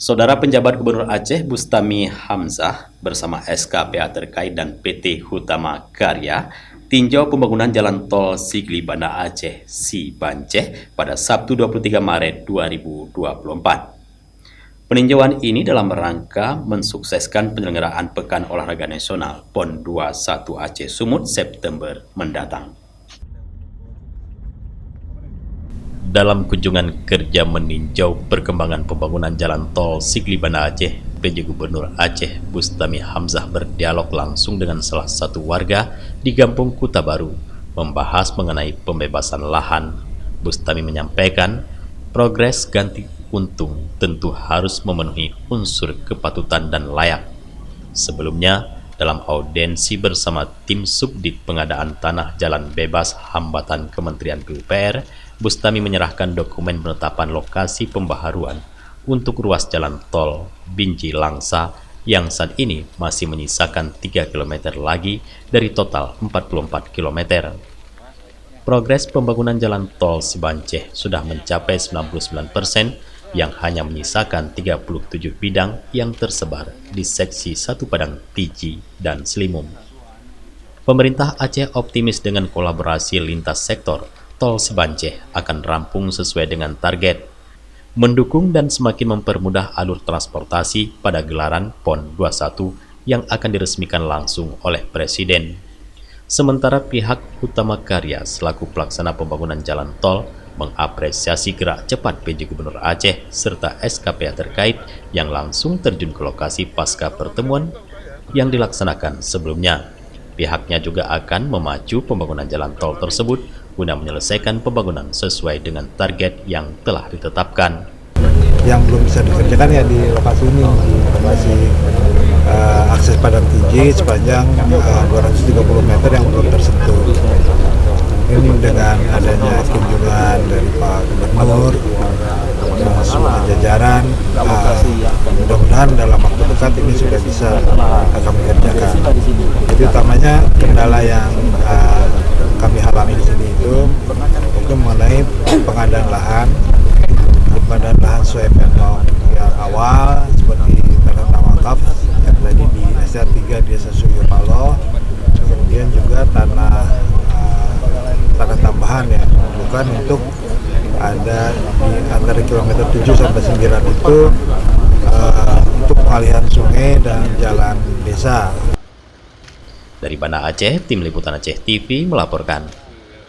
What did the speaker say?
Saudara Penjabat Gubernur Aceh Bustami Hamzah bersama SKPA terkait dan PT Hutama Karya tinjau pembangunan jalan tol Sigli Banda Aceh Sibanceh pada Sabtu 23 Maret 2024. Peninjauan ini dalam rangka mensukseskan penyelenggaraan Pekan Olahraga Nasional PON 21 Aceh Sumut September mendatang. Dalam kunjungan kerja meninjau perkembangan pembangunan jalan tol Sigli Banda Aceh, PJ Gubernur Aceh Bustami Hamzah berdialog langsung dengan salah satu warga di Kampung Kuta Baru, membahas mengenai pembebasan lahan. Bustami menyampaikan, progres ganti untung tentu harus memenuhi unsur kepatutan dan layak. Sebelumnya, dalam audiensi bersama tim Subdit Pengadaan Tanah Jalan Bebas Hambatan Kementerian PUPR, Bustami menyerahkan dokumen penetapan lokasi pembaharuan untuk ruas jalan tol Binjai Langsa yang saat ini masih menyisakan 3 km lagi dari total 44 km. Progres pembangunan jalan tol Sibanceh sudah mencapai 99%, yang hanya menyisakan 37 bidang yang tersebar di seksi 1 Padang Tiji dan Selimum. Pemerintah Aceh optimis dengan kolaborasi lintas sektor, tol Sibanceh akan rampung sesuai dengan target, mendukung dan semakin mempermudah alur transportasi pada gelaran PON 21 yang akan diresmikan langsung oleh Presiden. Sementara pihak Hutama Karya selaku pelaksana pembangunan jalan tol mengapresiasi gerak cepat PJ Gubernur Aceh serta SKPA terkait yang langsung terjun ke lokasi pasca pertemuan yang dilaksanakan sebelumnya. Pihaknya juga akan memacu pembangunan jalan tol tersebut guna menyelesaikan pembangunan sesuai dengan target yang telah ditetapkan. Yang belum bisa dikerjakan ya di lokasi ini, di lokasi akses Padang Tiji sepanjang 230 meter yang belum tersentuh. Ini dengan adanya kunjungan dari Pak Gubernur, semua jajaran, mudah-mudahan dalam waktu dekat ini sudah bisa kami kerjakan. Jadi utamanya kendala yang kami alami di sini itu mengenai pengadaan lahan sesuai memang yang awal seperti tanah wakaf yang tadi di SR3 di Desa Suyopalo, kemudian juga tanah tambahan yang bukan untuk ada di antara kilometer 7 sampai 9 itu untuk pengalihan sungai dan jalan desa. Dari Banda Aceh, Tim Liputan Aceh TV melaporkan.